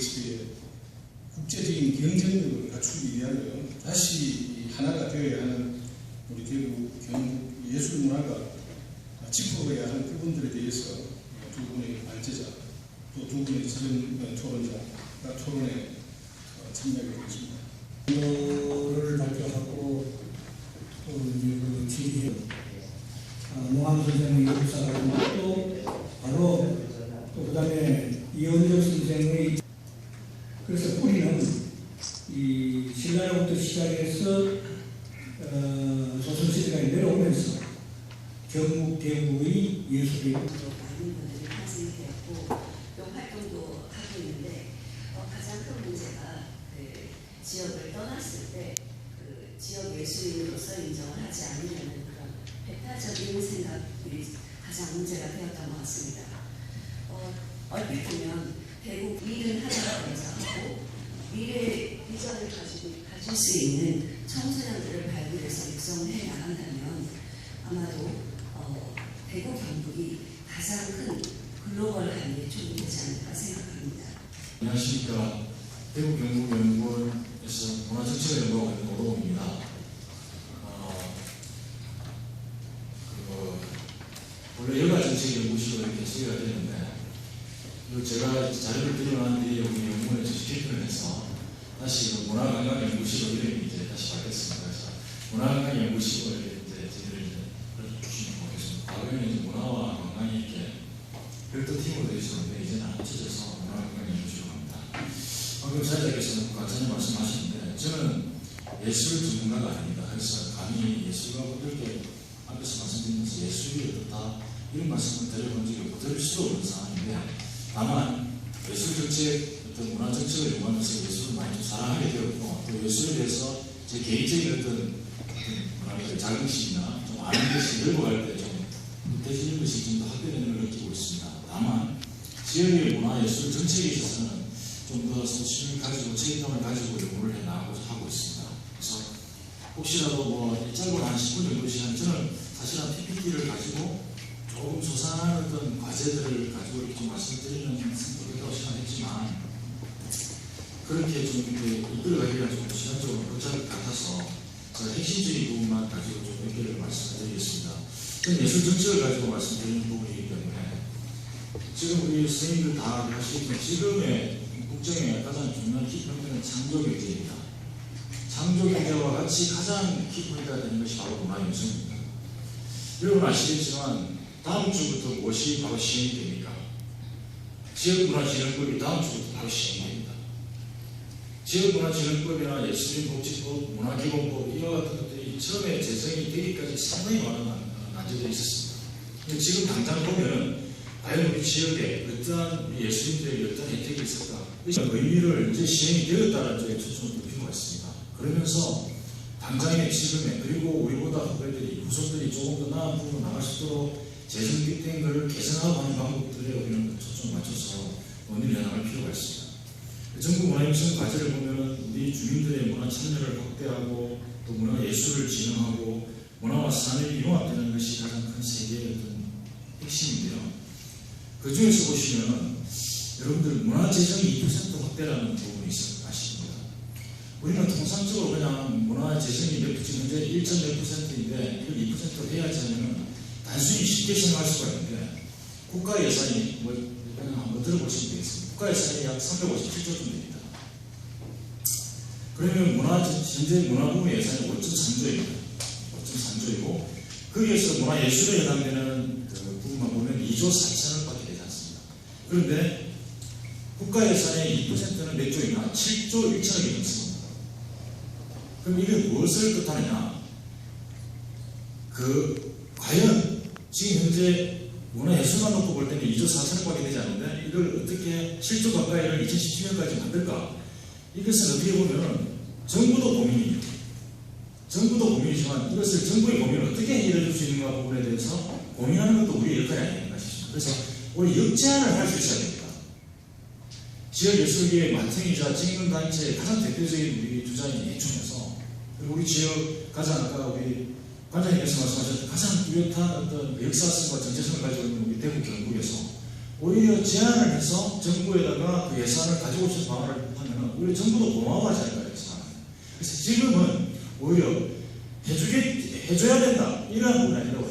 예술의 국제적인 경쟁력을 갖추기 위하여 다시 하나가 되어야 하는 우리 대구 경북 예술문화가 짚어봐야 하는 부분들에 대해서 두 분의 발제자 또 두 분의 지정 토론자가 토론에 참여하게 되겠습니다. 를 발표하고 또 그 지휘 노한 선생의 역사가 또 바로 또 그다음에 이현적 선생의 그래서 뿌리는 이 신라로부터 시작해서 조선시대가 내려오면서 경북 대구의 예술이 많은 분들이 탄생이 되었고 또 활동도 하고 있는데 가장 큰 문제가 그 지역을 떠났을 때 그 지역 예술인으로서 인정을 하지 않으려는 그런 배타적인 생각이 가장 문제가 되었던 것 같습니다. 얼핏 보면 대구 일은 하나가 건사하고 미래 비전을 가질 수 있는 청소년들을 발굴해서 육성해 나간다면 아마도 대구 경북이 가장 큰 글로벌한 예술이 되지 않을까 생각합니다. 안녕하십니까. 대구 경북연구원에서 문화정책을 연구하고 있는 오동호입니다. 원래 여가정책연구실로 이렇게 소개가 되는데 제가 자료를 드리고 뒤에 우리 연구원에 개편을 해서 다시 문화관광연구실로 이름이 이제 다시 바뀌었습니다. 그래서 문화관광연구실로 이제 저희를 이제 주시면 보겠습니다. 과거에는 이제 문화와 관광이 이렇게 별도 팀으로 되어 있었는데 이제는 합쳐져서 문화관광연구실로 갑니다. 방금 사회자께서는 간단히 말씀하셨는데 저는 예술 전문가가 아닙니다. 그래서 감히 예술가 분들께 앞에서 말씀드리면서 예술이 어떻다 이런 말씀을 드려본 적이 없고 드릴 수도 없는 상황인데 다만 예술 정책, 어떤 문화 정책을 연구하면서 예술을 많이 좀 사랑하게 되었고 또 예술에 대해서 제 개인적인 어떤 뭐랄까 자긍심이나 좀 아는 것이 넓어갈 때 좀 느껴지는 것이 좀 더 확대되는 걸 느끼고 있습니다. 다만 지역의 문화 예술 정책에 있어서는 좀 더 소신을 가지고 책임감을 가지고 연구를 해 나가고자 하고 있습니다. 그래서 혹시라도 뭐 짧은 한 10분 정도 시간 저는 사실 한 PPT를 가지고 조금 소상한 어떤 과제들을 가지고 이렇게 좀 말씀드리는 성격이라고 생각했지만 그렇게 좀 이렇게 이끌어가기가 좀 시간적으로 복잡할 것 같아서 제가 핵심적인 부분만 가지고 좀 몇 개를 말씀드리겠습니다. 저는 예술 정책을 가지고 말씀드리는 부분이기 때문에 지금 우리 선생님들 다 아시겠지만 지금의 국정의 가장 중요한 키포인트는 창조경제입니다. 창조경제와 같이 가장 키포인트가 되는 것이 바로 문화예술입니다. 여러분 아시겠지만 다음 주부터 무엇이 바로 시행이 됩니까? 지역문화진흥법이 다음 주부터 바로 시행이 됩니다. 지역문화진흥법이나 예술인복지법, 문화기본법 이와 같은 것들이 처음에 제정이 되기까지 상당히 많은 난제들이 있었습니다. 지금 당장 보면 과연 우리 지역에 어떠한 예술인들에게 어떤 혜택이 있을까? 의미를 이제 시행이 되었다는 쪽에 초점을 둔 필요가 있습니다. 그러면서 당장의 지금에 그리고 우리보다 후배들이 후손들이 조금 더 나은 부분으로 나갈 수 있도록 재정비된 것을 개선하고 하는 방법들에 우리는 초점을 맞춰서 논의를 해나갈 필요가 있습니다. 전국 문화융성 과제를 보면 우리 주민들의 문화 참여를 확대하고 또 문화예술을 진흥하고 문화와 산업이 융합되는 것이 가장 큰 세계의 어떤 핵심인데요. 그 중에서 보시면 여러분들 문화재정이 2% 확대라는 부분이 있을 아십니다. 우리는 통상적으로 그냥 문화재정이 지금 현재 1.몇%인데 이걸 2% 해야지 하면 단순히 쉽게 생각할 수가 있는데 국가 예산이 그냥 한번 들어보시면 되겠습니다. 국가 예산이 약 357조 정도 됩니다. 그러면 현재 문화부문 예산이 5.3조입니다. 5.3조이고 거기에서 문화예술에 해당되는 그 부분만 보면 2조 4천억밖에 되지 않습니다. 그런데 국가 예산의 2%는 몇 조이나 7조 1천억이 넘습니다. 그럼 이게 무엇을 뜻하느냐? 과연 지금 현재 문화예술만 놓고 볼 때는 2조 4천억밖에 되지 않는데 이걸 어떻게 7조 가까이를 2017년까지 만들까? 이것은 어떻게 보면 정부도 고민입니다. 정부도 고민이지만 이것을 정부의 고민을 어떻게 해결해 줄 수 있는가 부분에 대해서 고민하는 것도 우리의 역할이 아닌가 싶습니다. 그래서 우리 역제안을 할 수 있어야 됩니다. 지역예술계의 만성이자 직능단체의 가장 대표적인 우리 주장이 예총에서 그리고 우리 지역 가장 아까 우리 관장님께서 말씀하셨던 가장 뚜렷한 어떤 역사성과 정체성을 가지고 있는 우리 대구 경북에서 오히려 제안을 해서 정부에다가 그 예산을 가지고 오신 방안을 하면 오히려 정부도 고마워하지 않을까 이렇게 생각합니다. 그래서 지금은 오히려 해줘야 된다 이러한 부분이 아니라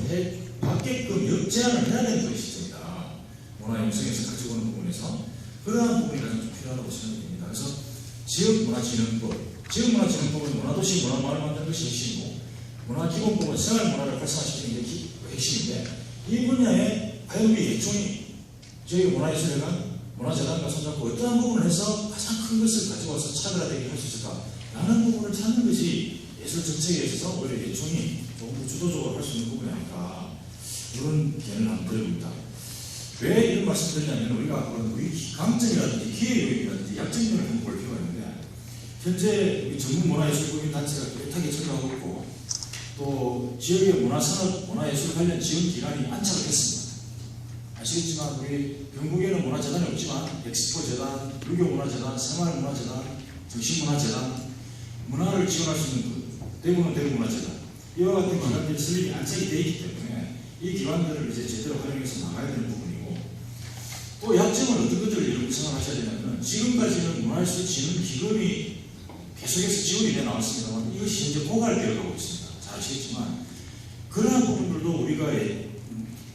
받게끔 역제안을 해야 되는 시점이다. 문화융성에서 가지고 오는 부분에서 그러한 부분이 가장 좀 필요하다고 생각됩니다. 그래서 지역문화진흥법은 문화도시 문화마을 만드는 것이 핵심이고 문화기본법은 생활문화를 활성화시키는 게 핵심인데 이 분야에 과연 우리 예총이 저희 문화예술회관, 문화재단과 손잡고 어떠한 부분을 해서 가장 큰 것을 가지고 와서 차별화되게 할 수 있을까 라는 부분을 찾는 것이 예술 정책에 있어서 오히려 예총이 조금 더 주도적으로 할 수 있는 부분이 아닐까 이런 견해를 한번 드려봅니다. 왜 이런 말씀을 드리냐면 우리가 우리 강점이라든지 기회 요인이라든지 약점을 한번 볼 필요가 있는데 현재 우리 전문문화예술국민단체가 뚜렷하게 전락하고 있고 또 지역의 문화산업, 문화예술 관련 지원기관이 안착을 했습니다. 아시겠지만 우리 경북에는 문화재단이 없지만 엑스포재단, 유교문화재단, 생활문화재단, 정신문화재단, 문화를 지원할 수 있는 것, 대구는 대구문화재단 이와 같은 기관들이 설립이 안착이 되어 있기 때문에 이 기관들을 이제 제대로 활용해서 나가야 되는 부분이고 또 약점은 어떤 것들을 이렇게 생각하셔야 되냐면 지금까지는 문화예술진흥기금이 계속해서 지원이 되어 나왔습니다만 이것이 현재 고갈되어 가고 있습니다. 잘 아시겠지만 그러한 부분들도 우리가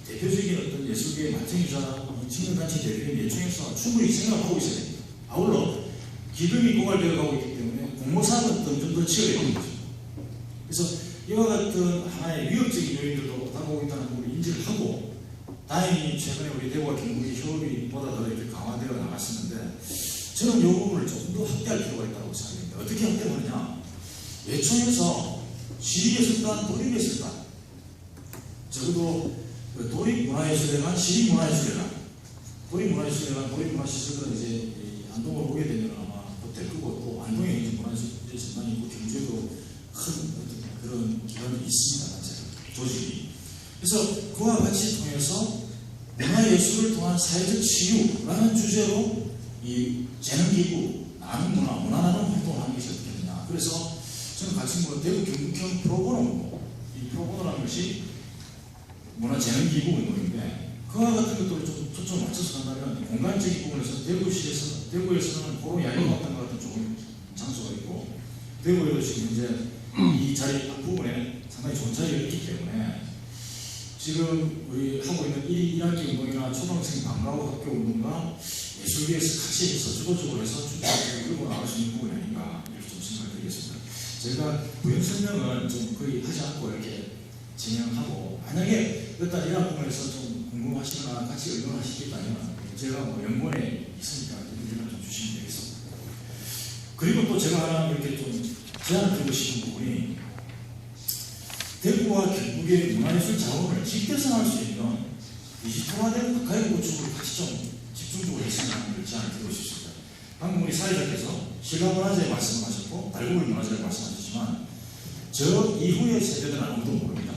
대표적인 어떤 예술계의 만청이자 청년단체 대표인 예총에서 충분히 생각하고 있어야 됩니다. 아울러 기금이 고갈되어 가고 있기 때문에 공모사업은 좀 더 치열해야 되는 거죠. 그래서 이와 같은 하나의 위협적인 요인들도 다가오고 있다는 부분을 인지를 하고 다행히 최근에 우리 대구와 경북이 협업이 보다 더 이렇게 강화되어 나갔었는데 저는 이 부분을 조금 더 확대할 필요가 있다고 생각합니다. 어떻게 확대하느냐? 예총에서 시립예술단, 도립예술단 적어도 도립문화예술회관, 시립문화예술회관 도립문화예술회관, 도립문화시설들은 이제 안동으로 오게 되면 아마 곧 될 거고 또 안동에 이제 문화예술단이 있고 경주에도 큰 그런 기관이 있습니다. 조직이. 그래서 그와 같이 통해서 문화예술을 통한 사회적 치유라는 주제로 이 재능기구, 나눔문화, 문화나눔 활동을 하는 것이 어떻게 되냐. 그래서 저는 같이 대구 경북형 프로보노, 이 프로보노라는 것이 문화재능기구 운동인데 그와 같은 것들을 좀 초점을 맞춰서 간다면 공간적인 부분에서 대구에서는 고로 야외학당 같은 좋은 장소가 있고 대구에도 지금 현재 이 자리 앞부분에 상당히 좋은 자리가 있기 때문에 지금 우리 하고 있는 1학기 운동이나 초등학생 방과후 학교 운동과 예술계에서 같이 해서 주도적으로 해서 주도적으로 끌고 나갈 수 있는 부분이 아닌가 이렇게 좀 생각을 드리겠습니다. 제가 부연 설명은 좀 거의 하지 않고 이렇게 진행하고 만약에 일단 이런 부분에서 좀 궁금하시거나 같이 의논하시겠다면 제가 연구원에 있으니까 의견을 좀 주시면 되겠습니다. 그리고 또 제가 하나 이렇게 좀 제안을 드리고 싶은 부분이 대구와 경북의 문화예술 자원을 직대성할 수 있는 디지털화된 가요 구축을 같이 좀 집중적으로 했으면 하는 제안을 드리고 싶습니다. 방금 우리 사회자께서 신라문화재 말씀하셨고 달구불 문화재를 말씀하셨지만 저 이후의 세대들은 아무도 모릅니다.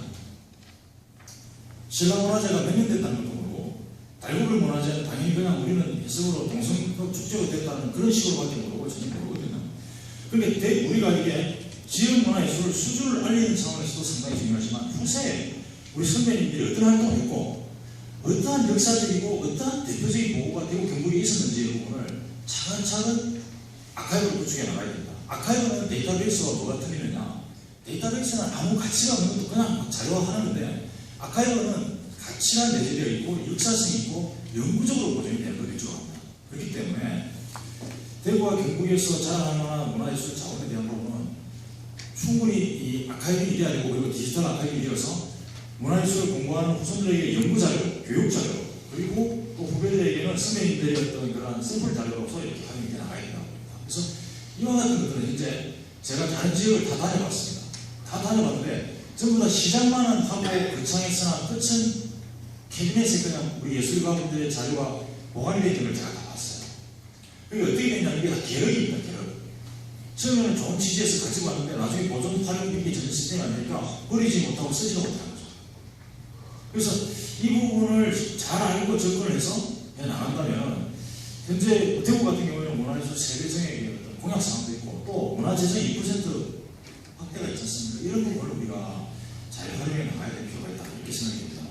신라문화재가 몇 년 됐다는 것도 모르고 달구불 문화재는 당연히 그냥 우리는 해석으로 동성극 축제가 됐다는 그런 식으로밖에 모르고 전혀 모르거든요. 그러니까 우리가 이게 지역문화예술을 수준을 알리는 차원에서도 상당히 중요하지만 후세에 우리 선배님들이 어떤 활동을 했고 어떠한 역사적이고 어떠한 대표적인 보고가 되고 경북에 있었는지의 부분을 차근차근 아카이브를 구축해 나가야 된다. 아카이브는 데이터베이스와 뭐가 틀리느냐. 데이터베이스는 아무 가치가 없는 것도 그냥 자료화하는 건데 아카이브는 가치가 내재되어 있고 역사성이 있고 영구적으로 보존이 되는 걸 위주합니다. 그렇기 때문에 대구와 경북에서 자라나는 문화예술 자원에 대한 부분은 충분히 이 아카이브 일이 아니고 그리고 디지털 아카이브 일이어서 문화예술을 공부하는 후손들에게 연구자료, 교육자료 그리고 또 후배들에게는 선배님들의 어떤 그런 샘플 자료로서 이렇게 활용이 돼 나가야 된다고 봅니다. 그래서 이와 같은 것들은 현재 제가 다른 지역을 다 다녀봤습니다. 다 다녀봤는데 전부 다 시장만은 하고 거창했으나 끝은 캐비넷에 그냥 우리 예술가분들의 자료가 보관이 되어 있는 걸 제가 다 봤어요. 그러니까 어떻게 됐냐면 이게 다 계력입니다. 계력. 처음에는 좋은 취지에서 가지고 왔는데 나중에 보존 활용 등기 전혀 시스템이 안 되니까 버리지 못하고 쓰지도 못하는 거죠. 그래서 이 부분을 잘 알고 접근을 해서 해 나간다면 현재 대구 같은 경우에는 문화예술 세계정의 공약사항도 있고 또 문화재정 2% 확대가 있지 않습니까? 이런 부분을 우리가 잘 활용해 나가야 될 필요가 있다 이렇게 생각이 듭니다.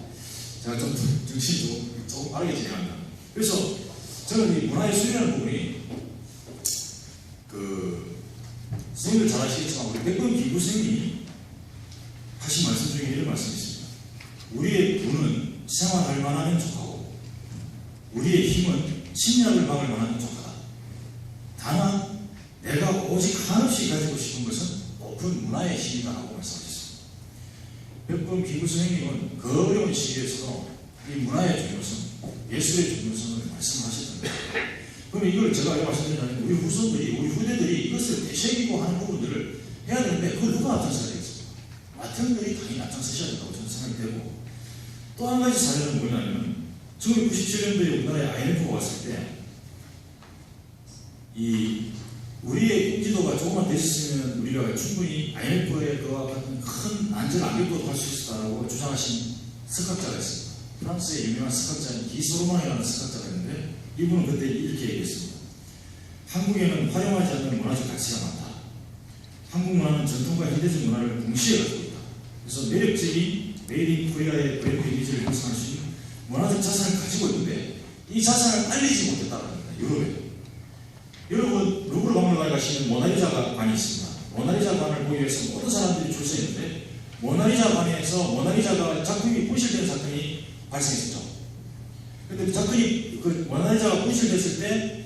제가 좀 정신이 조금 빠르게 진행합니다. 그래서 저는 이 문화예술이라는 부분이 선생님들 잘 아시겠지만 우리 백범 기구 선생님이 하신 말씀 중에 이런 말씀이 있습니다. 우리의 부는 생활할 만하면 족하고 우리의 힘은 침략을 막을 만하면 족하다. 다만 내가 오직 한없이 가지고 싶은 것은 높은 문화의 힘이다 하고 말씀하셨습니다. 백범 기구 선생님은 그 어려운 시기에서도 이 문화의 중요성, 예술의 중요성을 말씀하셨던 거예요. 그러면 이걸 제가 왜 말씀드리냐면 우리 후손들이, 우리 후대들이 이것을 되새기고 하는 부분들을 해야 되는데 그걸 누가 앞장서야 되겠습니까? 맡은 분이 당연히 앞장서셔야 된다고 저는 생각이 되고, 또 한 가지 사례는 뭐냐면 1997년도에 우리나라에 IMF가 왔을 때 우리의 인지도가 조금만 됐었으면 우리가 충분히 IMF의 그와 같은 큰 난제를 안 겪어도 할 수 있었다고 주장하신 석학자가 있습니다. 프랑스의 유명한 석학자인 기소로망이라는 석학자가 있는데 이분은 그때 이렇게 얘기했습니다. 한국에는 활용하지 않는 문화적 가치가 많다. 한국 문화는 전통과 현대적 문화를 동시에 가지고 있다. 그래서 매력적인 메이드 인 코리아의 브랜드 이미지를 형성할 수 있는 문화적 자산을 가지고 있는데 이 자산을 알리지 못했다는 겁니다. 유럽에. 여러분 루브르 박물관에 가시면 모나리자 관이 있습니다. 모나리자 관을 보기 위해서 모든 사람들이 줄 서 있는데 모나리자 관에서 모나리자가 작품이 분실되는 사건이 발생했었죠. 그런데 작품이 모나리자가 분실됐을 때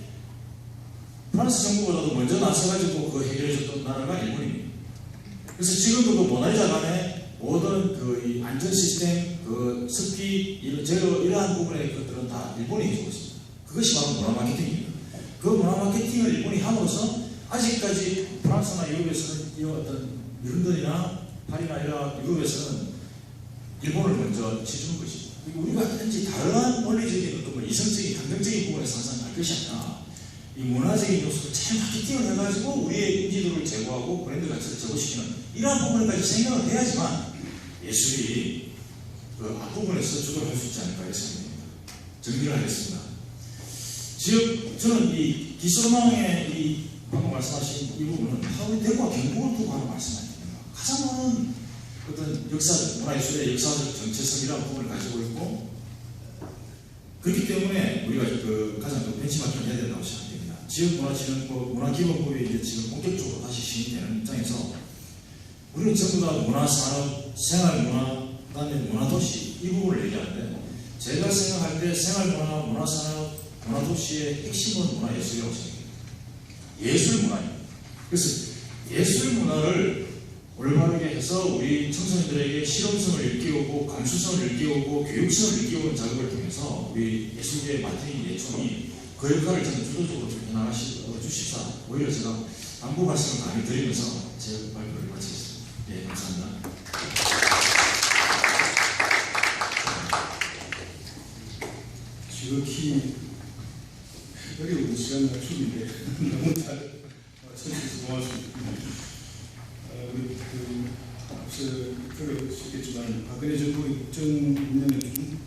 프랑스 정부보다도 먼저 나서가지고 그 해결해줬던 나라가 일본입니다. 그래서 지금도 그 모나리자 관의 모든 이 안전 시스템, 습기, 이러한 부분의 것들은 다 일본이 해주고 있습니다. 그것이 바로 문화 마케팅입니다. 그 문화 마케팅을 일본이 함으로써 아직까지 프랑스나 유럽에서는 런던이나 파리나 이런 유럽에서는 일본을 먼저 치주는 것입니다. 그리고 우리가 단지 다른 원리적인 이성적인 감정적인 부분에서 항상 갈 것이 아니라 이 문화적인 요소를 잘 마케팅을 해가지고 우리의 인지도를 제고하고 브랜드 가치를 제고시키는 이러한 부분까지 생각을 해야지만 예술이 그 앞부분에서 주도를 할 수 있지 않을까 이런 생각입니다. 정리를 하겠습니다. 즉 저는 이 기소망의 방금 말씀하신 이 부분은 하루 대구와 경북을 두고 하는 말씀이 아닙니다. 가장 많은 어떤 역사적, 문화예술의 역사적 정체성이라는 부분을 가지고 있고 그렇기 때문에 우리가 가장 벤치마킹을 해야 된다고 생각됩니다. 지역문화진흥법, 문화기본법이 이제 지금 본격적으로 다시 시행되는 입장에서 우리는 전부 다 문화산업, 생활문화, 그다음에 문화도시 이 부분을 얘기하는데 제가 생각할 때 생활문화, 문화산업, 문화도시의 핵심은 문화예술이라고 생각합니다. 예술문화입니다. 그래서 예술문화를 올바르게 해서 우리 청소년들에게 실험성을 일깨우고 감수성을 일깨우고 교육성을 일깨우는 작업을 통해서 우리 예술계의 마케팅 예총이 그 역할을 저는 주도적으로 해나가주십사. 오히려 제가 당부 말씀을 많이 드리면서 제 발표를 마치겠습니다. 네, 감사합니다. 지극히 어려운 시간 맞춤인데 너무 잘 쳐주셔서 고맙습니다. 우리 앞서 들으셨겠지만 박근혜 정부 입정 6년에 좀